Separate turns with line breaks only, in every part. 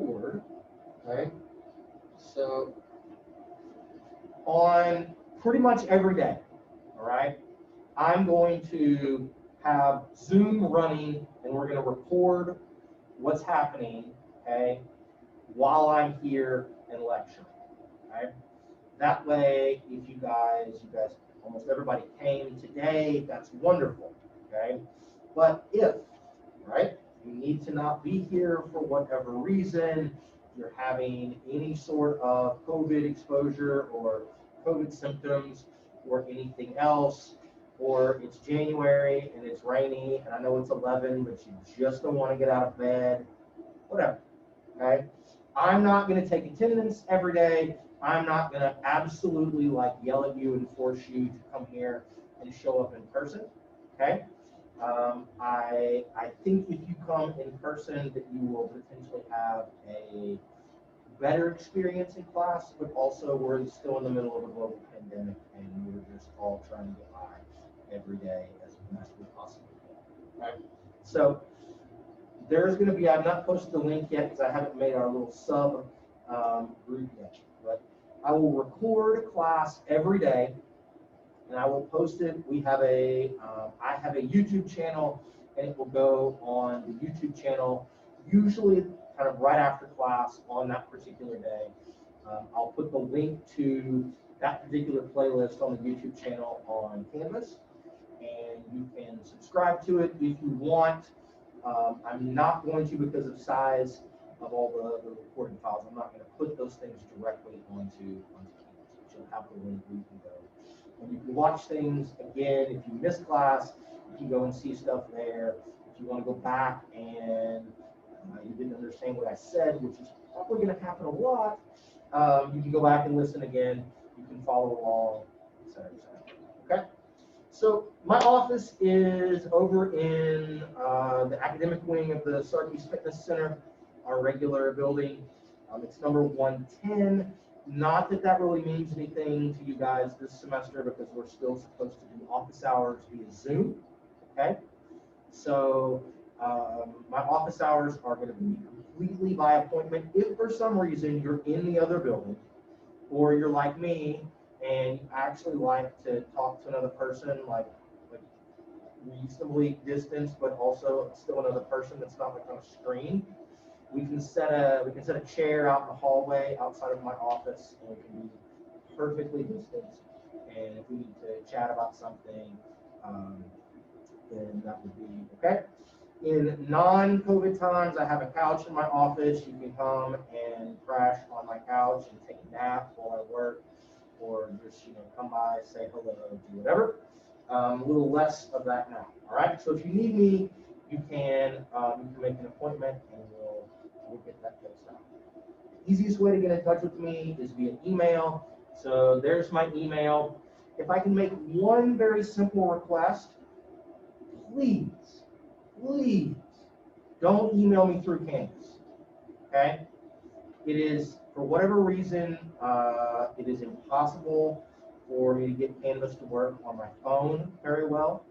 record, okay? So on pretty much every day, all right, I'm going to have Zoom running and we're going to record what's happening, okay, while I'm here and lecturing, okay? That way, if you guys, almost everybody came today, that's wonderful, okay? But if, right, you need to not be here for whatever reason, you're having any sort of COVID exposure or COVID symptoms or anything else, or it's January and it's rainy and I know it's 11, but you just don't want to get out of bed, whatever, okay? I'm not going to take attendance every day. I'm not going to absolutely like yell at you and force you to come here and show up in person, okay? I think if you come in person that you will potentially have a better experience in class, but also we're still in the middle of a global pandemic and we're just all trying to get by every day as best we possibly can, right? So there's going to be, I've not posted the link yet because I haven't made our little sub group yet, but I will record a class every day and I will post it. We have a, I have a YouTube channel and it will go on the YouTube channel, usually kind of right after class on that particular day. I'll put the link to that particular playlist on the YouTube channel on Canvas and you can subscribe to it if you want. I'm not going to, because of size of all the recording files, I'm not going to put those things directly onto Canvas. But you'll have the link where you can go. And you can watch things again. If you miss class, you can go and see stuff there. If you want to go back and you didn't understand what I said, which is probably going to happen a lot, you can go back and listen again. You can follow along, etc., etc. Okay? So my office is over in the academic wing of the Sarkees Fitness Center, our regular building. It's number 110. Not that that really means anything to you guys this semester because we're still supposed to do office hours via Zoom, okay? So my office hours are going to be completely by appointment. If for some reason you're in the other building or you're like me and you actually like to talk to another person, like reasonably distanced, but also still another person that's not like on a screen, we can set a chair out in the hallway outside of my office, and we can be perfectly distanced. And if we need to chat about something, then that would be okay. In non-COVID times, I have a couch in my office. You can come and crash on my couch and take a nap while I work, or just come by, say hello, do whatever. A little less of that now. All right. So if you need me, you can make an appointment, and we'll get that fixed out. Easiest way to get in touch with me is via email. So there's my email. If I can make one very simple request, please don't email me through Canvas. Okay? It is, for whatever reason, it is impossible for me to get Canvas to work on my phone very well.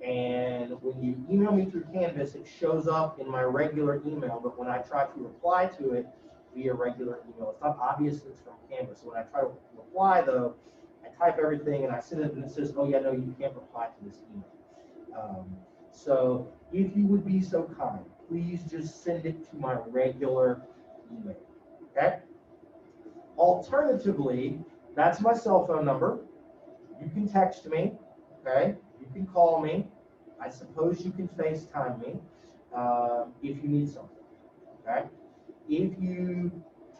And when you email me through Canvas, it shows up in my regular email, but when I try to reply to it via regular email, it's not obvious that it's from Canvas. So when I try to reply, though, I type everything and I send it, and it says, oh yeah, no, you can't reply to this email. So if you would be so kind, please just send it to my regular email, okay? Alternatively, that's my cell phone number. You can text me, okay? You can call me. I suppose you can FaceTime me if you need something, okay? If you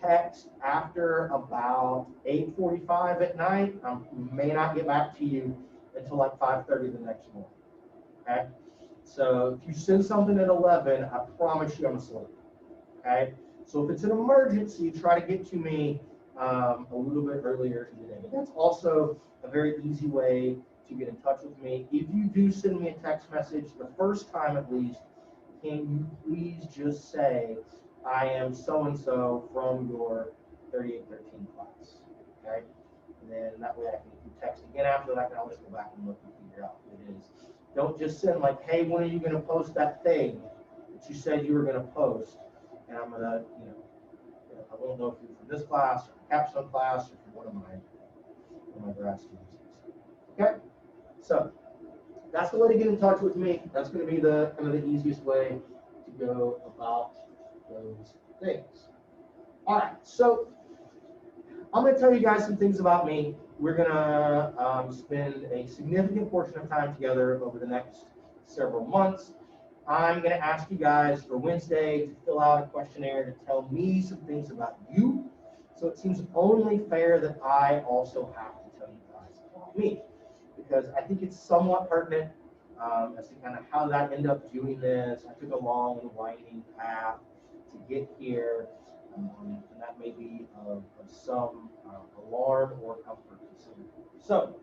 text after about 8:45 at night, I may not get back to you until like 5:30 the next morning, okay? So if you send something at 11, I promise you I'm asleep, okay? So if it's an emergency, try to get to me a little bit earlier in the day. But that's also a very easy way to get in touch with me. If you do send me a text message, the first time at least, can you please just say, I am so-and-so from your 3813 class, okay? And then that way I can, if you text again after that, I can always go back and look and figure out who it is. Don't just send like, hey, when are you going to post that thing that you said you were going to post? And I'm going to, I won't know if you're from this class, or capstone class, or from one of my grad students. Okay, so that's the way to get in touch with me. That's going to be the kind of the easiest way to go about those things. All right, so I'm going to tell you guys some things about me. We're going to spend a significant portion of time together over the next several months. I'm going to ask you guys for Wednesday to fill out a questionnaire to tell me some things about you. So it seems only fair that I also have to tell you guys about me, because I think it's somewhat pertinent as to kind of how did I end up doing this. I took a long and winding path to get here, and that may be of some alarm or comfort to some people. So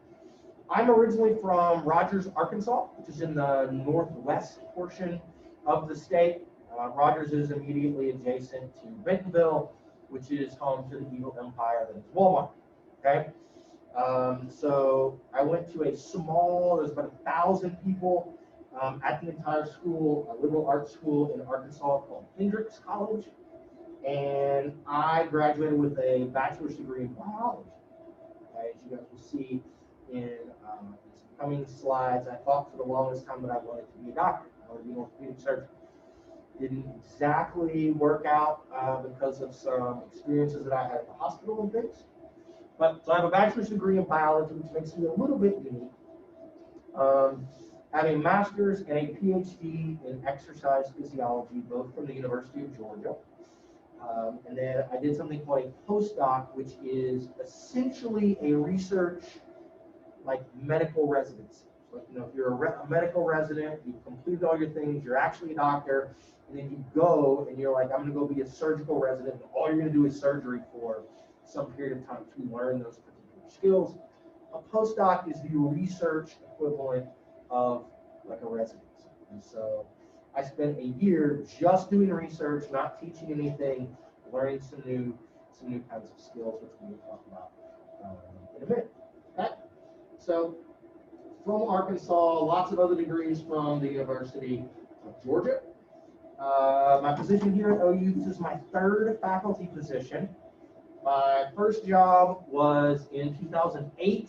I'm originally from Rogers, Arkansas, which is in the northwest portion of the state. Rogers is immediately adjacent to Bentonville, which is home to the evil empire that is Walmart. Okay, so I went to a small, there's about 1,000 people at the entire school, a liberal arts school in Arkansas called Hendrix College, and I graduated with a bachelor's degree in biology. Okay, as you guys will see in some coming slides, I thought for the longest time that I wanted to be a doctor. I wanted to be an orthopedic surgeon. Didn't exactly work out because of some experiences that I had at the hospital and things. But so I have a bachelor's degree in biology, which makes me a little bit unique. I have a master's and a PhD in exercise physiology, both from the University of Georgia. And then I did something called a postdoc, which is essentially a research, like medical residency. So, you know, if you're a medical resident, you've completed all your things, you're actually a doctor, and then you go and you're like, I'm going to go be a surgical resident, and all you're going to do is surgery for some period of time to learn those particular skills. A postdoc is the research equivalent of like a residency. And so I spent a year just doing research, not teaching anything, learning some new kinds of skills, which we will talk about in a minute. Okay? So from Arkansas, lots of other degrees from the University of Georgia. My position here at OU, this is my third faculty position. My first job was in 2008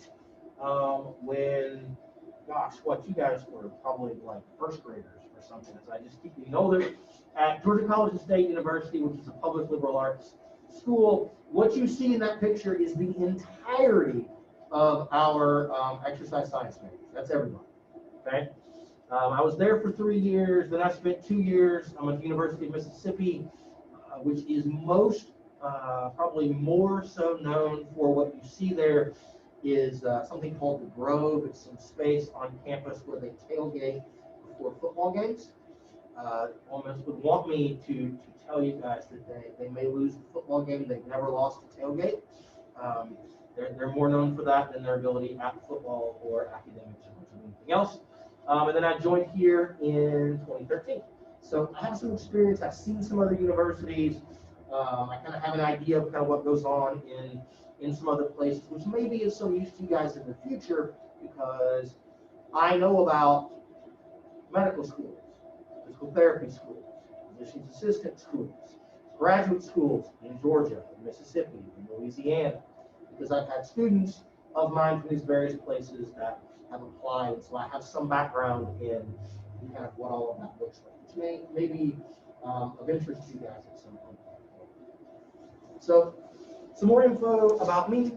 when, gosh, what, you guys were probably like first graders or something, as I just keep getting older, at Georgia College and State University, which is a public liberal arts school. What you see in that picture is the entirety of our exercise science majors. That's everybody, okay? I was there for 3 years, then I spent 2 years at the University of Mississippi, which is probably more so known for what you see there is something called the Grove. It's some space on campus where they tailgate before football games. Almost would want me to tell you guys that they may lose the football game. They've never lost a tailgate. They're more known for that than their ability at football or academics or anything else. And then I joined here in 2013. So I have some experience. I've seen some other universities. I kind of have an idea of kind of what goes on in some other places, which maybe is some use to you guys in the future, because I know about medical schools, physical therapy schools, physician's assistant schools, graduate schools in Georgia, in Mississippi, in Louisiana, because I've had students of mine from these various places that have applied, so I have some background in kind of what all of that looks like, which may be of interest to you guys at some point. So, some more info about me.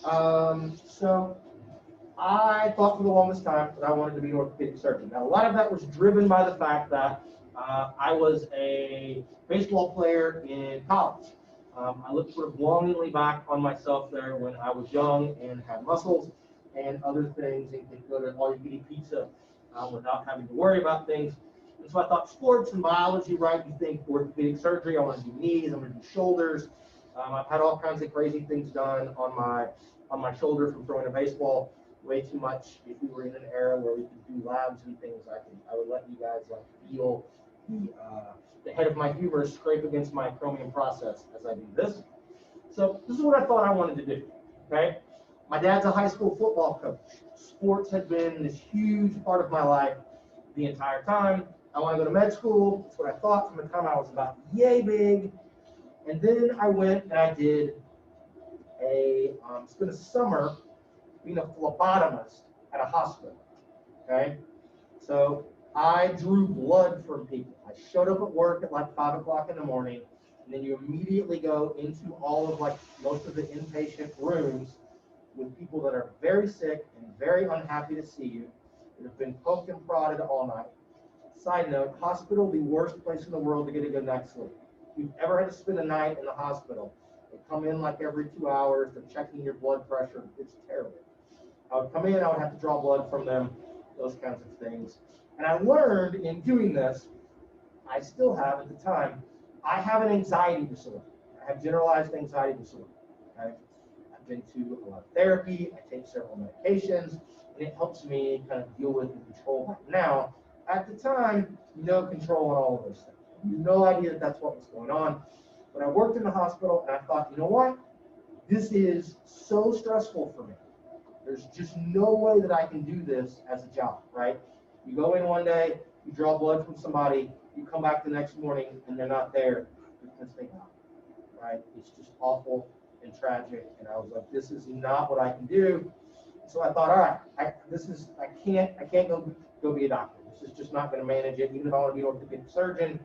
So, I thought for the longest time that I wanted to be an orthopedic surgeon. Now, a lot of that was driven by the fact that I was a baseball player in college. I looked sort of longingly back on myself there when I was young and had muscles and other things, and could go to all-you-can-eat pizza without having to worry about things. And so I thought sports and biology, right? You think orthopedic surgery, I want to do knees, I'm going to do shoulders. I've had all kinds of crazy things done on my shoulder from throwing a baseball way too much. If we were in an era where we could do labs and things, I would let you guys like feel the head of my humerus scrape against my chromium process as I do this. So this is what I thought I wanted to do. Okay, my dad's a high school football coach. Sports had been this huge part of my life the entire time. I want to go to med school. That's what I thought from the time I was about yay big. And then I went and I did spent a summer being a phlebotomist at a hospital, okay? So I drew blood from people. I showed up at work at like 5 o'clock in the morning, and then you immediately go into all of like most of the inpatient rooms with people that are very sick and very unhappy to see you, that have been poked and prodded all night. Side note, hospital, the worst place in the world to get a good night's sleep. If you've ever had to spend a night in the hospital, they come in like every 2 hours, they're checking your blood pressure, it's terrible. I would come in, I would have to draw blood from them, those kinds of things. And I learned in doing this, I still have at the time, I have an anxiety disorder. I have generalized anxiety disorder. Okay? I've been to a lot of therapy, I take several medications, and it helps me kind of deal with and control that. Now, at the time, no control on all of those things. No idea that that's what was going on. But I worked in the hospital, and I thought, you know what? This is so stressful for me. There's just no way that I can do this as a job, right? You go in one day, you draw blood from somebody, you come back the next morning, and they're not there because they died, right? It's just awful and tragic. And I was like, this is not what I can do. So I thought, all right, I can't go be a doctor. This is just not going to manage it. Even if I want to be an orthopedic surgeon,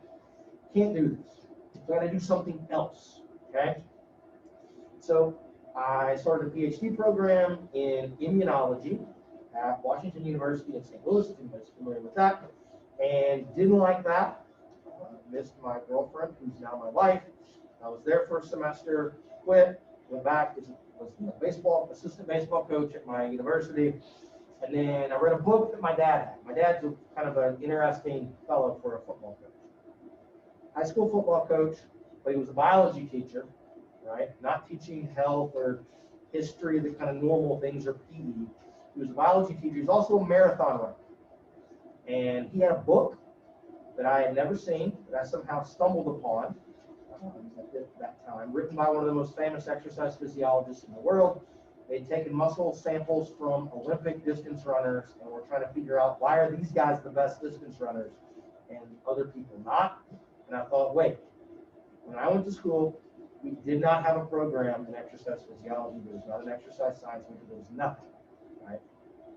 can't do this. So I got to do something else, okay? So I started a PhD program in immunology at Washington University in St. Louis, if anybody's familiar with that, and didn't like that. Missed my girlfriend, who's now my wife. I was there for a semester, quit, went back, was assistant baseball coach at my university, and then I read a book that my dad had. My dad's kind of an interesting fellow for a football coach. High school football coach, but he was a biology teacher, right? Not teaching health or history, the kind of normal things, or PE. He was a biology teacher. He was also a marathon runner. And he had a book that I had never seen, that I somehow stumbled upon at that time, written by one of the most famous exercise physiologists in the world. They'd taken muscle samples from Olympic distance runners and were trying to figure out, why are these guys the best distance runners and other people not? And I thought, wait, when I went to school, we did not have a program in exercise physiology. There was not an exercise science major. There was nothing, right?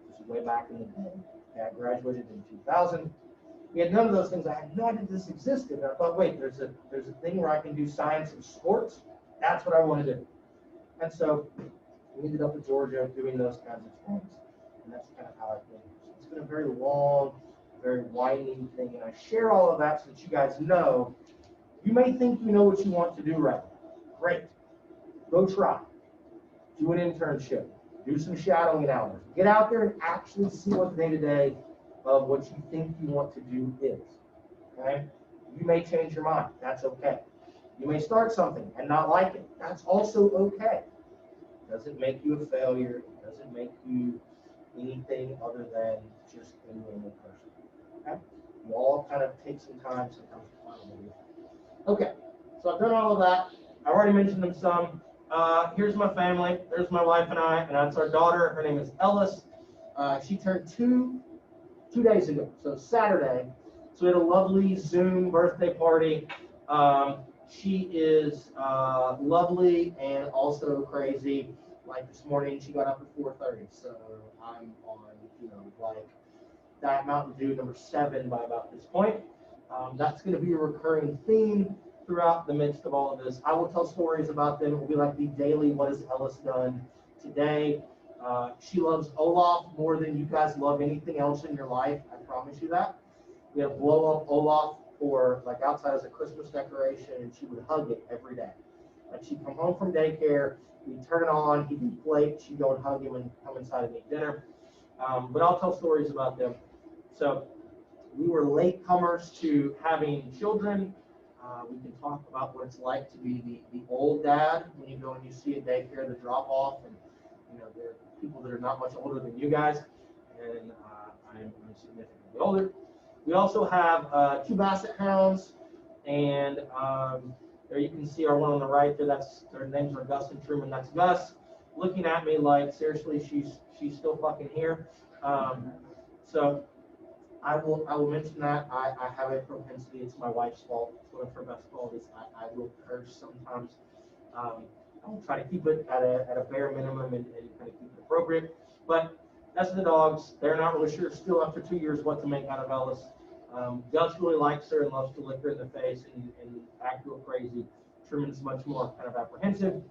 This is way back in the day. I graduated in 2000. We had none of those things. I had no idea this existed. And I thought, wait, there's a thing where I can do science and sports. That's what I want to do. And so we ended up in Georgia doing those kinds of things. And that's kind of how I've been. So it's been a very long, very winding thing. And I share all of that so that you guys know, you may think you know what you want to do right now. Great. Go try. Do an internship. Do some shadowing hours. Get out there and actually see what the day-to-day of what you think you want to do is. Okay? You may change your mind. That's okay. You may start something and not like it. That's also okay. It doesn't make you a failure. It doesn't make you anything other than just a normal person. Okay? You all kind of take some time sometimes to find what you do. Okay. So I've done all of that. I already mentioned them some. Here's my family. There's my wife and I, and that's our daughter. Her name is Ellis. She turned two days ago, so Saturday. So we had a lovely Zoom birthday party. She is lovely and also crazy. Like this morning, she got up at 4:30, so I'm on, like Diet Mountain Dew number 7 by about this point. That's going to be a recurring theme throughout the midst of all of this. I will tell stories about them. It will be like the daily, what has Ellis done today? She loves Olaf more than you guys love anything else in your life. I promise you that. We have blow up Olaf for like outside as a Christmas decoration, and she would hug it every day. Like she'd come home from daycare, we'd turn it on, he'd be late, she'd go and hug him and come inside and eat dinner. But I'll tell stories about them. So we were latecomers to having children. We can talk about what it's like to be the old dad when you go and you see a daycare, the drop off, and there are people that are not much older than you guys, and I'm significantly older. We also have 2 basset hounds, and there you can see our one on the right there. Their names are Gus and Truman. That's Gus looking at me like, seriously, she's still fucking here. So I will mention that I have a propensity. It's my wife's fault. It's one of her best qualities. I will curse sometimes. I'll try to keep it at a bare minimum and kind of keep it appropriate. But that's the dogs. They're not really sure still after 2 years what to make out of Ellis. Gus really likes her and loves to lick her in the face and act real crazy. Truman's much more kind of apprehensive.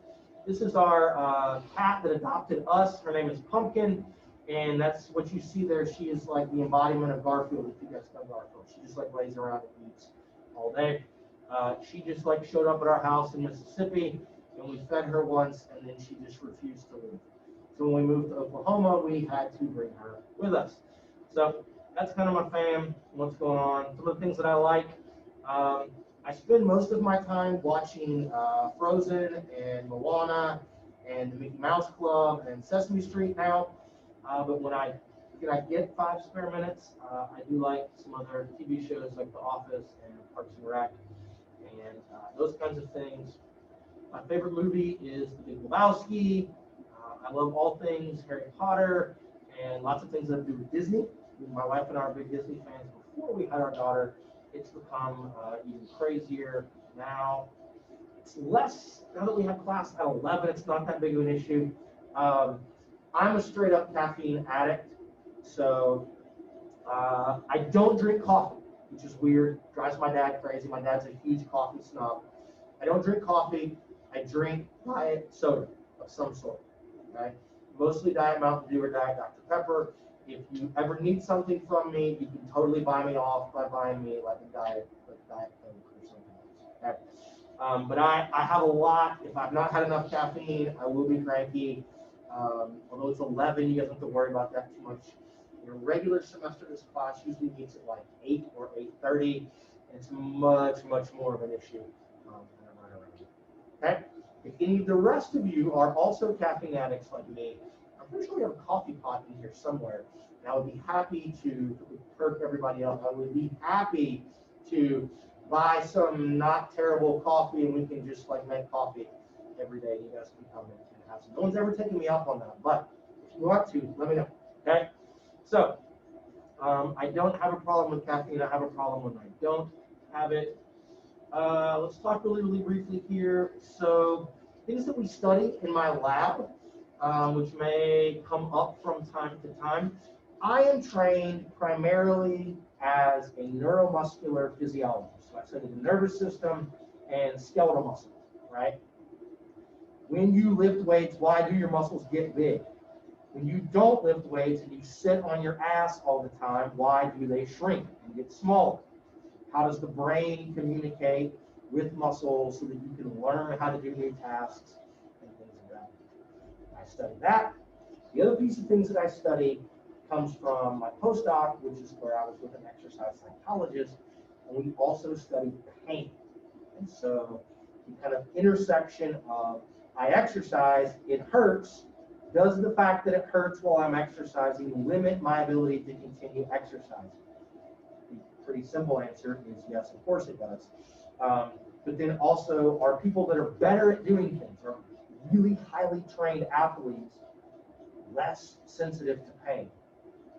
This is our cat that adopted us. Her name is Pumpkin, and that's what you see there. She is like the embodiment of Garfield, if you guys know Garfield. She just like lays around and eats all day. She just like showed up at our house in Mississippi, and we fed her once, and then she just refused to leave. So when we moved to Oklahoma, we had to bring her with us. So that's kind of my fam, what's going on. Some of the things that I like. I spend most of my time watching Frozen and Moana and the Mickey Mouse Club and Sesame Street now. But when I get 5 spare minutes, I do like some other TV shows like The Office and Parks and Rec and those kinds of things. My favorite movie is The Big Lebowski. I love all things Harry Potter and lots of things that have to do with Disney. My wife and I are big Disney fans. Before we had our daughter, it's become even crazier now. It's less, now that we have class at 11, it's not that big of an issue. I'm a straight up caffeine addict, so I don't drink coffee, which is weird, drives my dad crazy. My dad's a huge coffee snob. I don't drink coffee, I drink diet soda of some sort, okay? Mostly Diet Mountain Dew or Diet Dr. Pepper. If you ever need something from me, you can totally buy me off by buying me like a Diet Coke or something else. Okay? But I have a lot. If I've not had enough caffeine, I will be cranky. Although it's 11, you guys don't have to worry about that too much. Your regular semester, this class usually meets at like 8 or 8:30, and it's much more of an issue. Okay? If any of the rest of you are also caffeine addicts like me, I'm pretty sure we have a coffee pot in here somewhere, and I would be happy to perk everybody up. I would be happy to buy some not terrible coffee, and we can just like make coffee every day. You guys can come and have some. No one's ever taken me up on that, but if you want to, let me know. Okay? So I don't have a problem with caffeine. I have a problem when I don't have it. Let's talk really briefly here. So things that we study in my lab, which may come up from time to time. I am trained primarily as a neuromuscular physiologist. So I study the nervous system and skeletal muscle, right? When you lift weights, why do your muscles get big? When you don't lift weights and you sit on your ass all the time, why do they shrink and get smaller? How does the brain communicate with muscles so that you can learn how to do new tasks and things like that? I study that. The other piece of things that I study comes from my postdoc, which is where I was with an exercise psychologist, and we also study pain. And so the kind of intersection of I exercise, it hurts. Does the fact that it hurts while I'm exercising limit my ability to continue exercising? The pretty simple answer is yes, of course it does. But then also, are people that are better at doing things, are really highly trained athletes, less sensitive to pain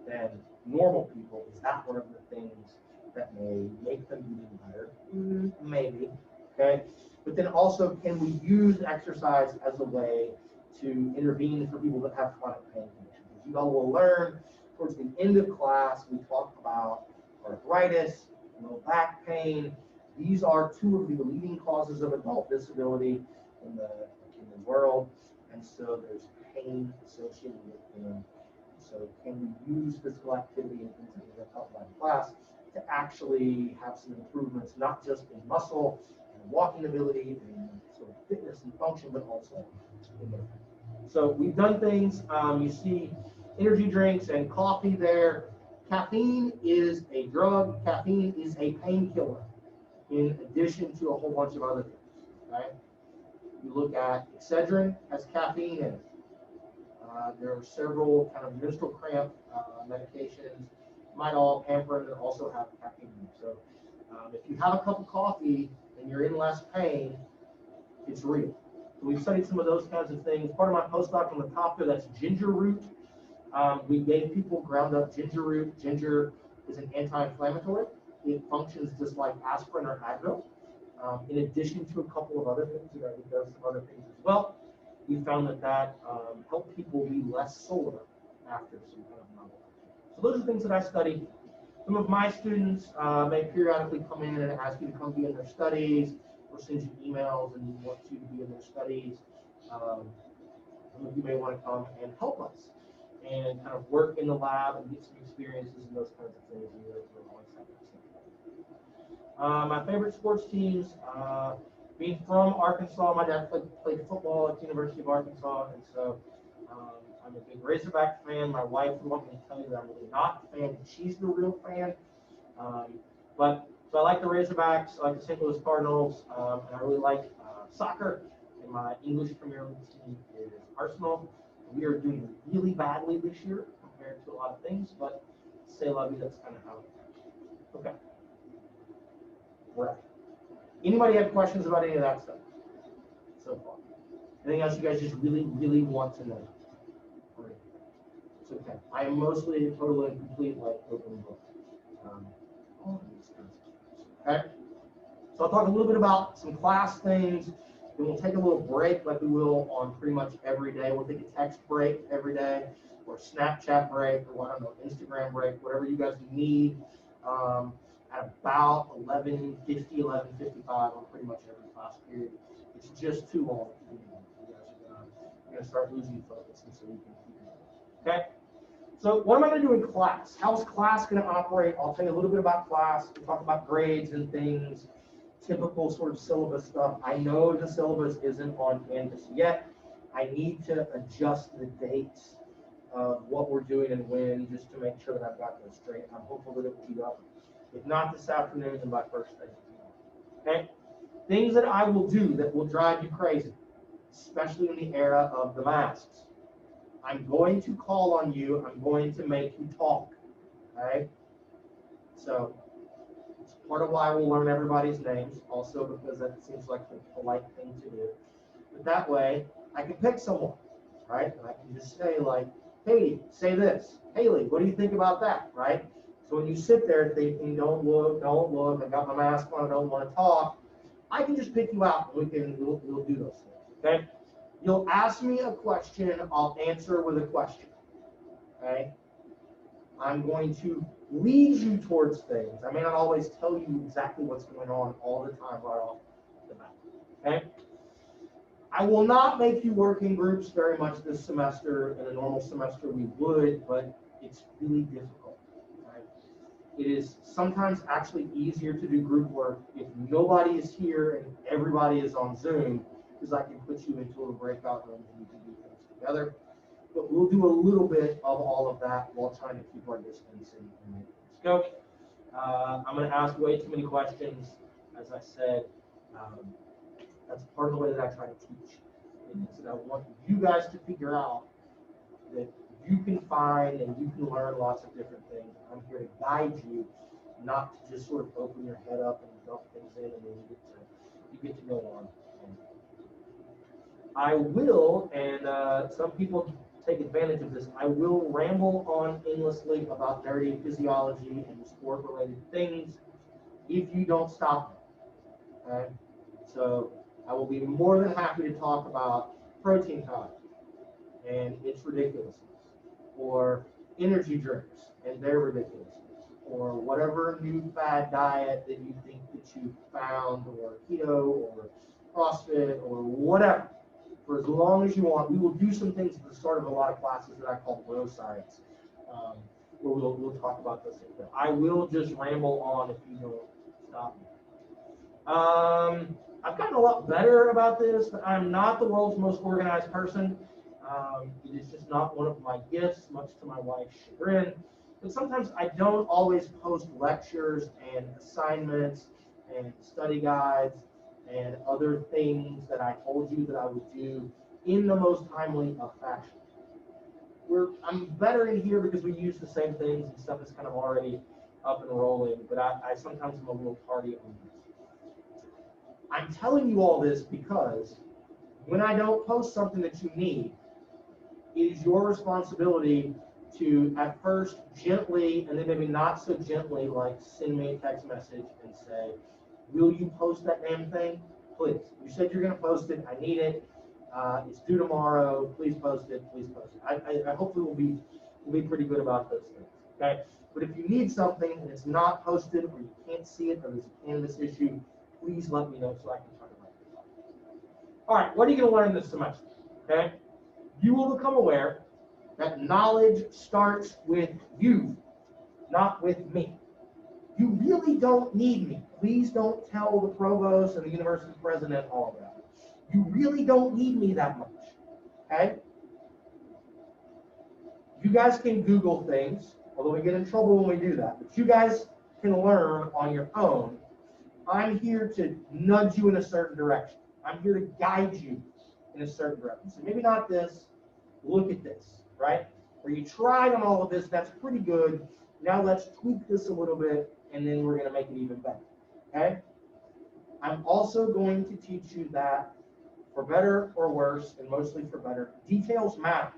than normal people? Is that one of the things that may make them even better? Maybe. Okay. But then also, can we use exercise as a way to intervene for people that have chronic pain conditions? As you all will learn towards the end of class, we talk about arthritis, low back pain. These are two of the leading causes of adult disability in the world, and so there's pain associated with them. So can we use physical activity and things that we're talking about in class to actually have some improvements, not just in muscle and walking ability and sort of fitness and function, but also in the So we've done things. You see energy drinks and coffee there. Caffeine is a drug. Caffeine is a painkiller, in addition to a whole bunch of other things. Okay? You look at Excedrin, has caffeine in it. There are several kind of menstrual cramp medications. Midol, Pamprin, that also have caffeine in it. So if you have a cup of coffee and you're in less pain, it's real. So we've studied some of those kinds of things. Part of my postdoc on the top there, that's ginger root. We gave people ground up ginger root. Ginger is an anti-inflammatory. It functions just like aspirin or Advil. In addition to a couple of other things, it does some other things as well. We found that helped people be less sore after some kind of novel action. So those are things that I study. Some of my students may periodically come in and ask you to come be in their studies, or send you emails and want you to be in their studies. Some of you may want to come and help us and kind of work in the lab and get some experiences and those kinds of things. And we're always happy to see. My favorite sports teams, being from Arkansas, my dad played football at the University of Arkansas, and so I'm a big Razorback fan. My wife would want me to tell you that I'm really not a fan. She's the real fan. But so I like the Razorbacks, I like the St. Louis Cardinals, and I really like soccer. And my English Premier League team is Arsenal. We are doing really badly this year compared to a lot of things, but say la vie, that's kind of how it goes. Okay. Right. Anybody have questions about any of that stuff so far? Anything else you guys just really, really want to know? Great. It's okay. I am mostly totally and complete, like open book. All of these kinds of things. Okay. So I'll talk a little bit about some class things. Then we'll take a little break like we will on pretty much every day. We'll take a text break every day, or Snapchat break, or I don't know, Instagram break, whatever you guys need. At about 11:50, 11:55 on pretty much every class period. It's just too long. You guys are going to start losing focus, and so we can keep it. Okay? So what am I going to do in class? How's class going to operate? I'll tell you a little bit about class. We'll talk about grades and things, typical sort of syllabus stuff. I know the syllabus isn't on Canvas yet. I need to adjust the dates of what we're doing and when, just to make sure that I've got those straight. I'm hopeful that it will be up. If not this afternoon, then by first thing tomorrow. Okay? Things that I will do that will drive you crazy, especially in the era of the masks. I'm going to call on you. I'm going to make you talk. Okay? So it's part of why we'll learn everybody's names, also because that seems like the polite thing to do. But that way, I can pick someone, right? And I can just say, like, Katie, say this. Haley, what do you think about that, right? So when you sit there thinking, don't look, I got my mask on, I don't want to talk, I can just pick you out and we'll do those things, okay? You'll ask me a question, I'll answer with a question, okay? I'm going to lead you towards things. I may not always tell you exactly what's going on all the time right off the bat, okay? I will not make you work in groups very much this semester. In a normal semester we would, but it's really difficult. It is sometimes actually easier to do group work if nobody is here and everybody is on Zoom, because I can put you into a breakout room and you can do things together. But we'll do a little bit of all of that while trying to keep our distance and make things go. I'm going to ask way too many questions. As I said, that's part of the way that I try to teach. Is that I want you guys to figure out that you can find and you can learn lots of different things. I'm here to guide you, not to just sort of open your head up and dump things in, and then you get to go on. I will, and some people take advantage of this, I will ramble on endlessly about nerdy physiology and sport-related things if you don't stop me. Okay? So I will be more than happy to talk about protein powder and its ridiculousness, or energy drinks and their ridiculousness, or whatever new fad diet that you think that you found, or keto, or CrossFit, or whatever. For as long as you want, we will do some things at the start of a lot of classes that I call bro science, where we'll talk about those things. But I will just ramble on if you don't stop me. I've gotten a lot better about this, but I'm not the world's most organized person. It is just not one of my gifts, much to my wife's chagrin. But sometimes I don't always post lectures and assignments and study guides and other things that I told you that I would do in the most timely of fashion. I'm better in here because we use the same things and stuff is kind of already up and rolling, but I sometimes am a little tardy on this. I'm telling you all this because when I don't post something that you need, it is your responsibility to, at first, gently, and then maybe not so gently, like send me a text message and say, will you post that damn thing? Please. You said you're going to post it. I need it. It's due tomorrow. Please post it. Please post it. I hopefully we'll be pretty good about those things. Okay. But if you need something and it's not posted, or you can't see it, or there's a Canvas issue, please let me know so I can try to write it up. All right. What are you going to learn this semester? Okay. You will become aware that knowledge starts with you, not with me. You really don't need me. Please don't tell the provost and the university president all of that. You really don't need me that much, okay? You guys can Google things, although we get in trouble when we do that, but you guys can learn on your own. I'm here to nudge you in a certain direction. I'm here to guide you in a certain direction. So maybe not this, look at this, right? Where you tried on all of this, that's pretty good. Now let's tweak this a little bit, and then we're going to make it even better, okay? I'm also going to teach you that, for better or worse, and mostly for better, details matter.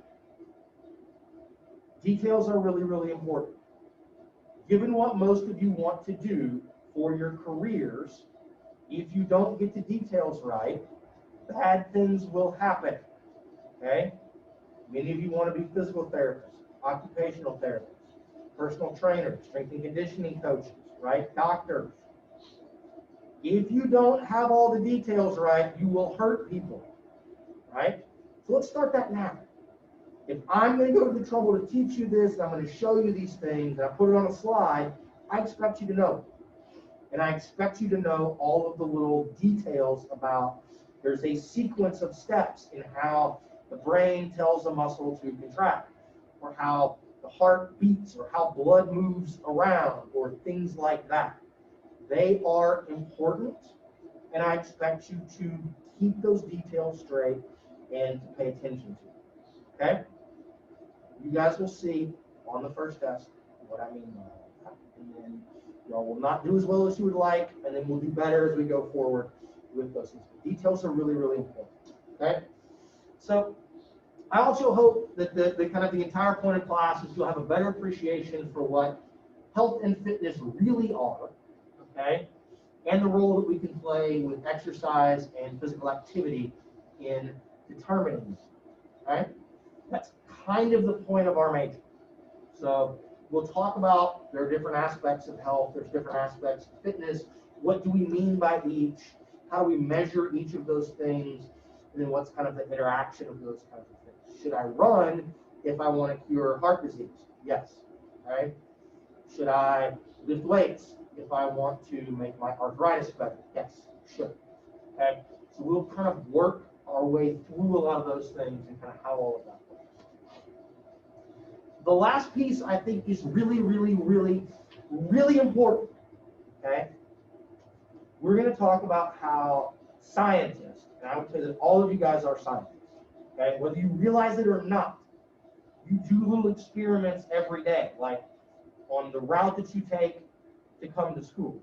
Details are really, really important. Given what most of you want to do for your careers, if you don't get the details right, bad things will happen, okay? Many of you want to be physical therapists, occupational therapists, personal trainers, strength and conditioning coaches, right? Doctors. If you don't have all the details right, you will hurt people, right? So let's start that now. If I'm going to go to the trouble to teach you this, and I'm going to show you these things, and I put it on a slide, I expect you to know. And I expect you to know all of the little details about, there's a sequence of steps in how the brain tells a muscle to contract, or how the heart beats, or how blood moves around, or things like that. They are important, and I expect you to keep those details straight and to pay attention to them, okay? You guys will see on the first test what I mean by that. And then y'all will not do as well as you would like, and then we'll do better as we go forward with those things. Details are really, really important, okay? So I also hope that the kind of the entire point of class is you'll have a better appreciation for what health and fitness really are, okay? And the role that we can play with exercise and physical activity in determining it, okay? That's kind of the point of our major. So we'll talk about, there are different aspects of health, there's different aspects of fitness. What do we mean by each? How do we measure each of those things? And then what's kind of the interaction of those kinds of things? Should I run if I want to cure heart disease? Yes, right? Should I lift weights if I want to make my arthritis better? Yes, should. Okay, so we'll kind of work our way through a lot of those things and kind of how all of that works. The last piece I think is really, really, really, really important, okay? We're going to talk about how scientists, and I would say that all of you guys are scientists, okay? Whether you realize it or not, you do little experiments every day, like on the route that you take to come to school,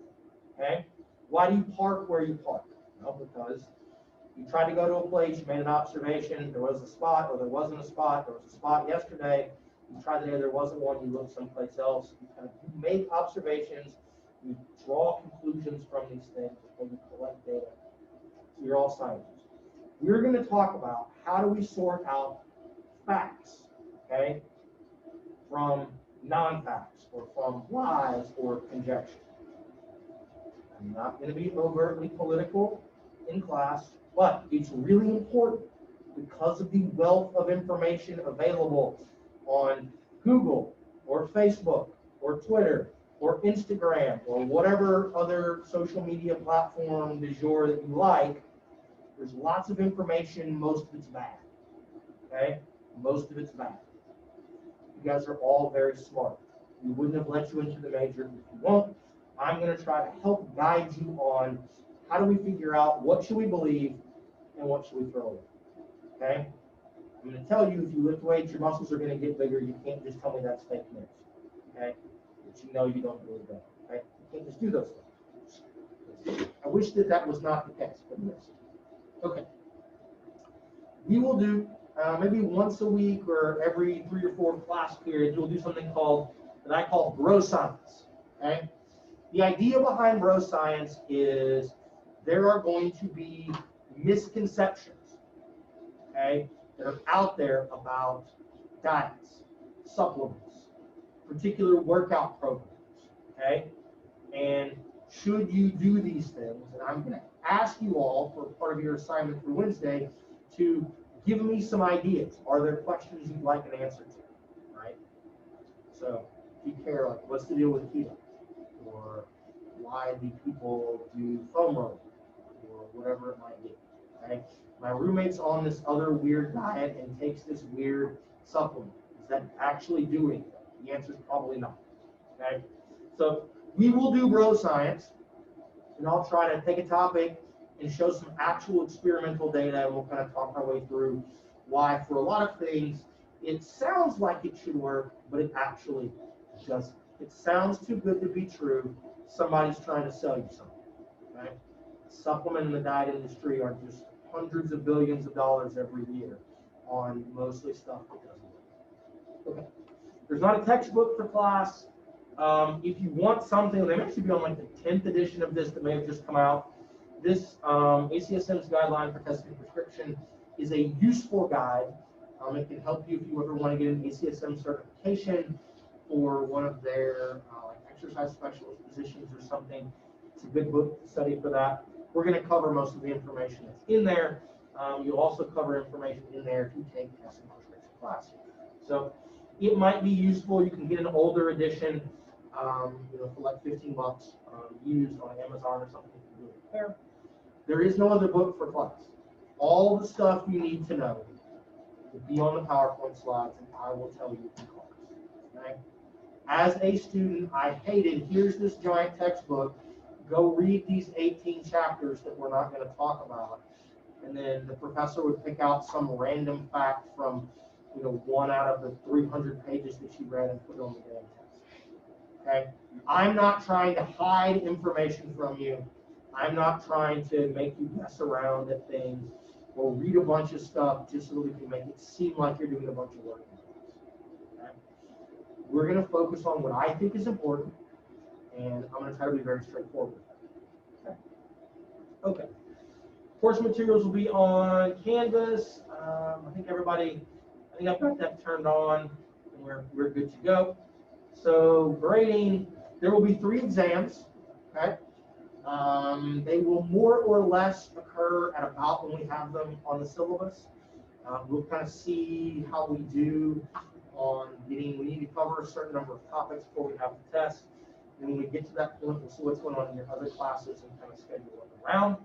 okay? Why do you park where you park? Well, because you tried to go to a place, you made an observation, there was a spot, or there wasn't a spot, there was a spot yesterday, you tried today, there wasn't one, you looked someplace else, you make observations, you draw conclusions from these things, and you collect data. So you're all scientists. We're going to talk about how do we sort out facts, okay, from non-facts, or from lies, or conjecture. I'm not going to be overtly political in class, but it's really important because of the wealth of information available on Google, or Facebook, or Twitter, or Instagram, or whatever other social media platform du jour that you like. There's lots of information, most of it's bad, okay? Most of it's bad. You guys are all very smart. We wouldn't have let you into the major if you won't. I'm going to try to help guide you on how do we figure out what should we believe and what should we throw away, okay? I'm going to tell you, if you lift weights, your muscles are going to get bigger. You can't just tell me that's fake news, okay? But you know you don't believe that, okay? You can't just do those things. I wish that that was not the case, but it is. Okay. We will do maybe once a week or every 3 or 4 class periods, we'll do something that I call bro science. Okay? The idea behind bro science is there are going to be misconceptions, okay, that are out there about diets, supplements, particular workout programs, okay? And should you do these things? And I'm going to ask you all for part of your assignment for Wednesday to give me some ideas. Are there questions you'd like an answer to, right? So if you care, like, what's the deal with keto? Or why do people do foam rolling? Or whatever it might be, okay? My roommate's on this other weird diet and takes this weird supplement. Is that actually doing it? The answer is probably not, okay? So we will do bro science, and I'll try to take a topic and show some actual experimental data, and we'll kind of talk our way through why, for a lot of things, it sounds like it should work, but it actually doesn't. It sounds too good to be true. Somebody's trying to sell you something, okay? Supplement in the diet industry are just hundreds of billions of dollars every year on mostly stuff that doesn't work. Okay. There's not a textbook for class. If you want something, they may actually be on like the 10th edition of this that may have just come out. This ACSM's guideline for testing prescription is a useful guide. It can help you if you ever want to get an ACSM certification for one of their like exercise specialist positions or something. It's a good book to study for that. We're going to cover most of the information that's in there. You'll also cover information in there if you take testing prescription class. So it might be useful. You can get an older edition, for like 15 bucks used on Amazon or something. You can do it there. There is no other book for class. All the stuff you need to know will be on the PowerPoint slides, and I will tell you in class. Okay? As a student, I hated, here's this giant textbook, go read these 18 chapters that we're not going to talk about. And then the professor would pick out some random fact from, one out of the 300 pages that she read and put it on the damn test. Okay? I'm not trying to hide information from you. I'm not trying to make you mess around at things or read a bunch of stuff just so that we can make it seem like you're doing a bunch of work. Okay? We're going to focus on what I think is important, and I'm going to try to be very straightforward with that. Okay. Course materials will be on Canvas. I think I've got that turned on, and we're good to go. So grading, there will be 3 exams, okay? They will more or less occur at about when we have them on the syllabus. We'll kind of see how we do on we need to cover a certain number of topics before we have the test. And when we get to that point, we'll see what's going on in your other classes and kind of schedule it around.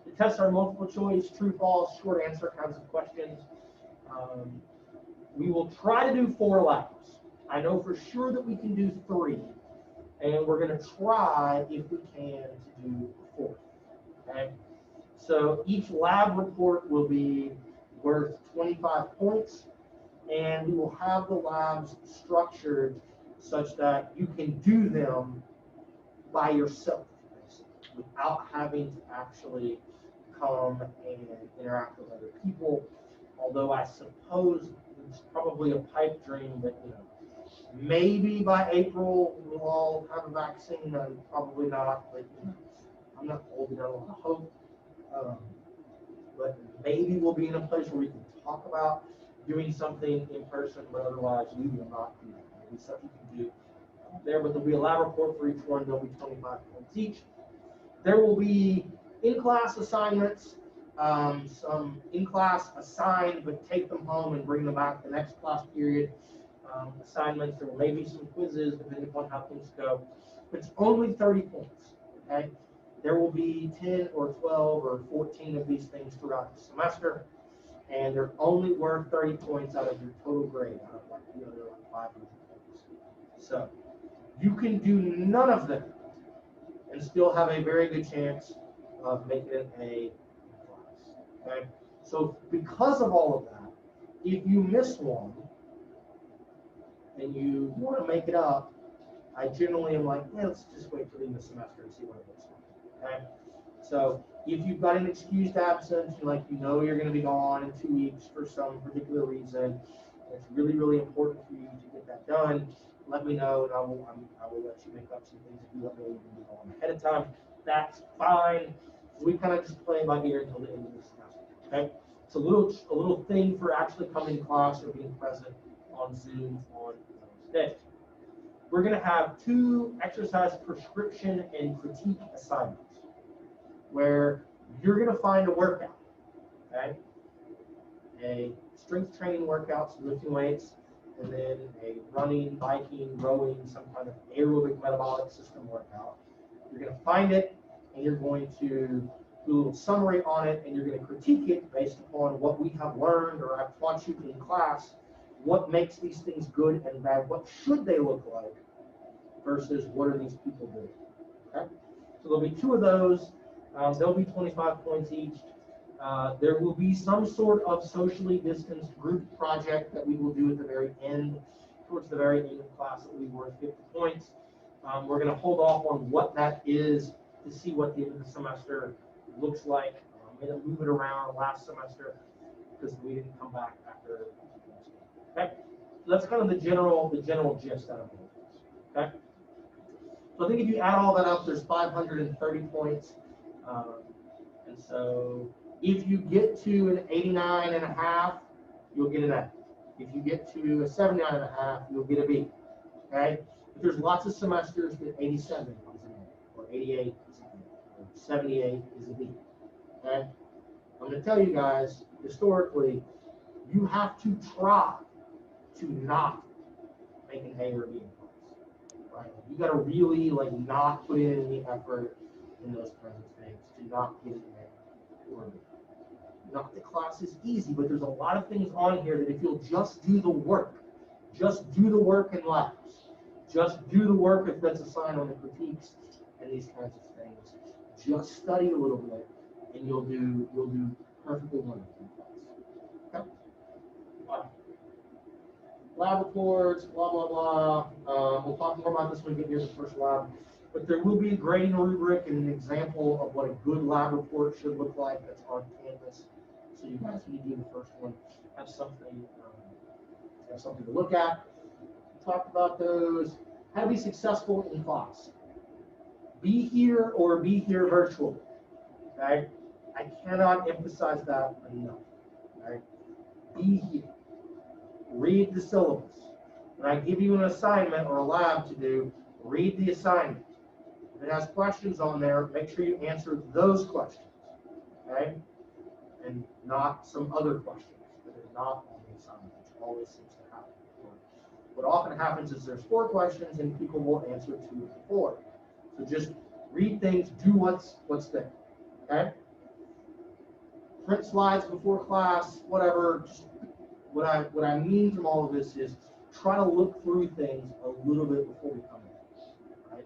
The tests are multiple choice, true, false, short answer kinds of questions. We will try to do 4 labs. I know for sure that we can do 3, and we're going to try, if we can, to do a 4th. Okay? So each lab report will be worth 25 points, and we will have the labs structured such that you can do them by yourself, without having to actually come and interact with other people. Although I suppose it's probably a pipe dream that, maybe by April we'll all have a vaccine, and probably not, but I'm not holding out a lot of hope. But maybe we'll be in a place where we can talk about doing something in person, but otherwise we will not do that. Maybe stuff you can do there, but there'll be a lab report for each one. There'll be 25 points each. There will be in-class assignments, some in-class assigned, but take them home and bring them back the next class period. Assignments, there will maybe some quizzes, depending upon how things go. But it's only 30 points, okay? There will be 10 or 12 or 14 of these things throughout the semester, and they're only worth 30 points out of your total grade, out of like, they're like 500 points. So you can do none of them and still have a very good chance of making it a class, okay? So because of all of that, if you miss one and you want to make it up, I generally am like, let's just wait till the end of the semester and see what it looks like, okay? So If you've got an excused absence, like you know you're going to be gone in 2 weeks for some particular reason, it's really, really important for you to get that done. Let me know, and I will let you make up some things if you let me know you're going to be gone ahead of time. That's fine. We kind of just play by ear until the end of the semester. Okay? It's a little thing for actually coming to class or being present on Zoom on those days. We're going to have 2 exercise prescription and critique assignments where you're going to find a workout, okay? A strength training workout, so lifting weights, and then a running, biking, rowing, some kind of aerobic metabolic system workout. You're going to find it, and you're going to do a little summary on it, and you're going to critique it based upon what we have learned or I've taught you in class. What makes these things good and bad? What should they look like versus what are these people doing? Okay? So there'll be 2 of those. They'll be 25 points each. There will be some sort of socially distanced group project that we will do at the very end, towards the very end of class, that will be worth 50 points. We're going to hold off on what that is to see what the end of the semester looks like. We had to move it around last semester because we didn't come back after. Okay, so that's kind of the general gist out of it. Okay, so I think if you add all that up, there's 530 points. And so if you get to an 89.5, you'll get an A. If you get to a 79.5, you'll get a B. Okay? But there's lots of semesters that 87 is an A, or 88 is an A, or 78 is a B. Okay? I'm going to tell you guys, historically, you have to try to not make an A or B in class. Right? You got to really not put in any effort in those kinds of things to not get an A or B. Not that class is easy, but there's a lot of things on here that if you'll just do the work in labs, just do the work if that's assigned on the critiques and these kinds of things. Just study a little bit, and you'll do perfectly wonderful in class. Okay. Wow. Lab reports, blah blah blah. We'll talk more about this when we get near the first lab. But there will be a grading rubric and an example of what a good lab report should look like that's on Canvas. So you guys, when you do the first one, have something to look at. We talked about those. How to be successful in class. Be here or be here virtually. Okay? I cannot emphasize that enough. Okay? Be here. Read the syllabus. When I give you an assignment or a lab to do, read the assignment. If it has questions on there, make sure you answer those questions. Okay? And not some other questions that are not on the assignment, which always seems to happen. What often happens is there's 4 questions and people will answer 2 of the 4. So just read things, do what's there. Okay? Print slides before class, whatever. Just what I mean from all of this is try to look through things a little bit before we come in. Right?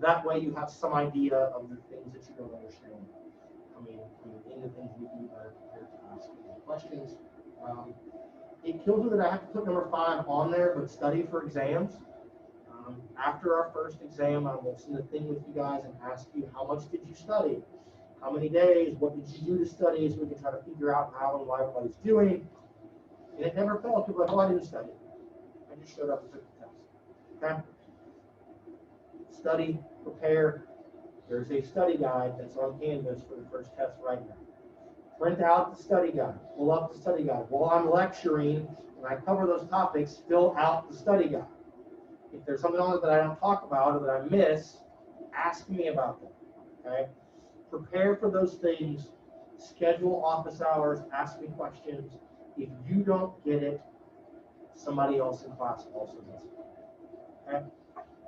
That way you have some idea of the things that you don't understand. Coming into things we do better prepared to ask questions. It kills me that I have to put number 5 on there, but study for exams. After our first exam, I will send a thing with you guys and ask you, how much did you study? How many days? What did you do to study? So we can try to figure out how and why everybody's doing. And it never failed. People are like, oh, I didn't study. I just showed up and took the test. Okay? Study, prepare. There's a study guide that's on Canvas for the first test right now. Print out the study guide. Pull up the study guide. While I'm lecturing, when I cover those topics, fill out the study guide. If there's something on it that I don't talk about or that I miss, ask me about them. Okay? Prepare for those things. Schedule office hours. Ask me questions. If you don't get it, somebody else in class also does it. Okay?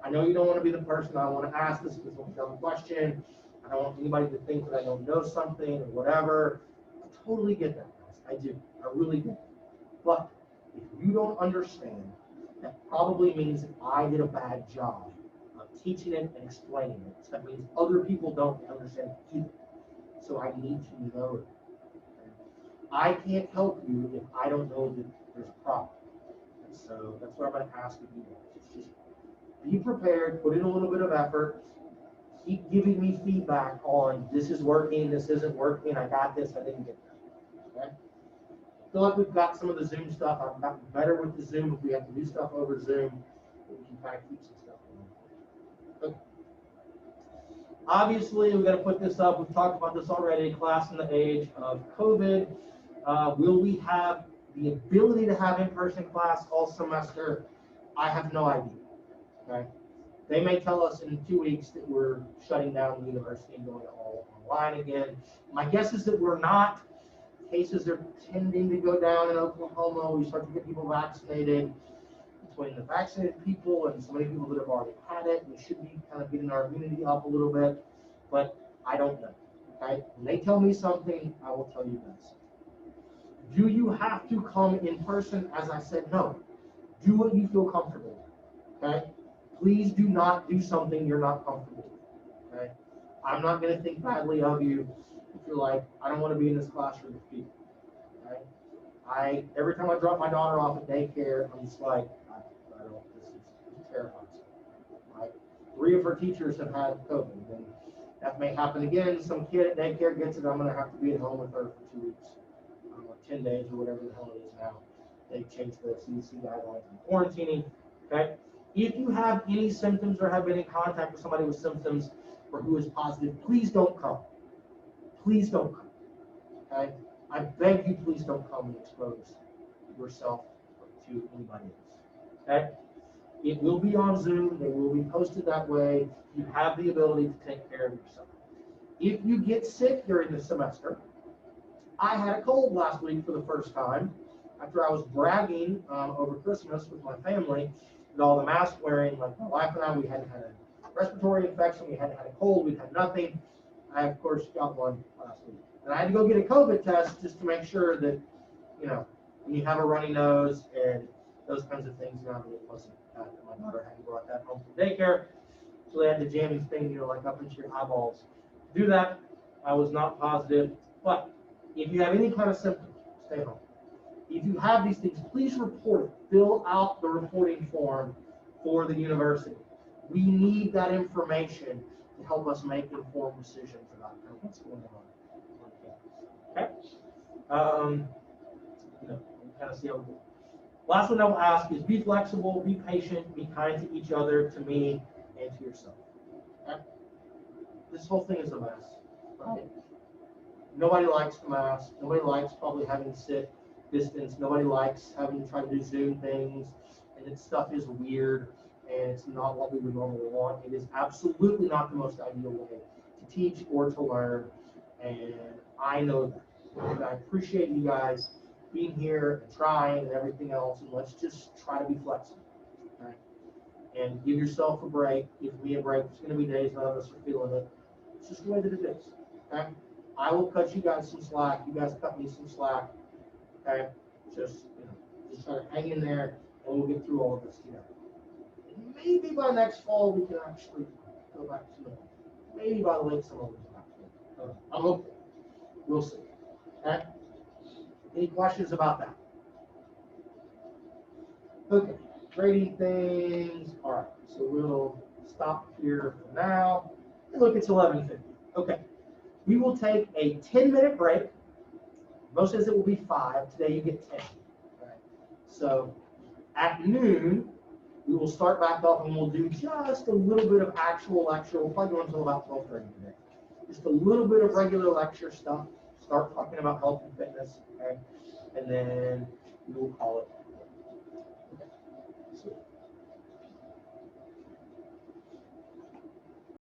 I know you don't want to be the person I want to ask this because it's a dumb question. I don't want anybody to think that I don't know something or whatever. I totally get that, guys. I do. I really do. But if you don't understand, that probably means that I did a bad job of teaching it and explaining it. So that means other people don't understand it either. So I need to know it. I can't help you if I don't know that there's a problem. And so that's what I'm going to ask of you guys. It's just be prepared, put in a little bit of effort. Keep giving me feedback on this is working, this isn't working, I got this, I didn't get that. Okay? I feel like we've got some of the Zoom stuff. I've gotten better with the Zoom. If we have to do stuff over Zoom, we can kind of keep some stuff going. Okay. Obviously, we've got to put this up. We've talked about this already. Class in the age of COVID. Will we have the ability to have in-person class all semester? I have no idea. Okay. They may tell us in 2 weeks that we're shutting down the university and going all online again. My guess is that we're not. Cases are tending to go down in Oklahoma. We start to get people vaccinated. Between the vaccinated people and so many people that have already had it, we should be kind of getting our immunity up a little bit. But I don't know. Okay? When they tell me something, I will tell you guys. Do you have to come in person? As I said, no. Do what you feel comfortable with. Okay? Please do not do something you're not comfortable with. Okay? I'm not going to think badly of you if you're like, I don't want to be in this classroom with people. Okay? Every time I drop my daughter off at daycare, I'm just like, I don't, this is terrifying. Right? 3 of her teachers have had COVID, and that may happen again. Some kid at daycare gets it, I'm going to have to be at home with her for 2 weeks, or 10 days, or whatever the hell it is now. They've changed the CDC guidelines on quarantining. Okay? If you have any symptoms or have been in contact with somebody with symptoms or who is positive, please don't come. Please don't come. Okay? I beg you, please don't come and expose yourself to anybody else. Okay? It will be on Zoom. They will be posted that way. You have the ability to take care of yourself. If you get sick during the semester, I had a cold last week for the first time after I was bragging over Christmas with my family and all the mask wearing. Like my wife and I, we hadn't had a respiratory infection. We hadn't had a cold. We'd had nothing. I, of course, got one last week. And I had to go get a COVID test just to make sure that, you know, when you have a runny nose and those kinds of things, now it wasn't that. My daughter hadn't brought that home from daycare. So they had the jamming thing, you know, like up into your eyeballs. To do that, I was not positive. But if you have any kind of symptoms, stay home. If you have these things, please report it. Fill out the reporting form for the university. We need that information to help us make informed decisions about what's going on campus. Okay? You know, kind of see how we go. Last one I will ask is be flexible, be patient, be kind to each other, to me, and to yourself. Okay? This whole thing is a mess. Right? Nobody likes the mask. Nobody likes probably having to sit distance. Nobody likes having to try to do Zoom things. And this stuff is weird, and it's not what we would normally want. It is absolutely not the most ideal way to teach or to learn, and I know that. And I appreciate you guys being here and trying and everything else, and let's just try to be flexible. Okay? And give yourself a break. Give me a break. There's going to be days none of us are feeling it. It's just the way that it is. Okay? I will cut you guys some slack. You guys cut me some slack. Okay? Just, you know, just try to hang in there, and we'll get through all of this together. And maybe by next fall we can actually go back to normal. Maybe by late summer we'll go back to normal. I'm hopeful. We'll see. Okay? Any questions about that? Okay, grading things. All right, so we'll stop here for now. And look, it's 11:50. Okay, we will take a 10-minute break. Most days it will be 5. Today you get 10. Okay. So at noon, we will start back up and we'll do just a little bit of actual lecture. We'll probably go until about 12:30 today. Just a little bit of regular lecture stuff. Start talking about health and fitness, okay? And then we will call it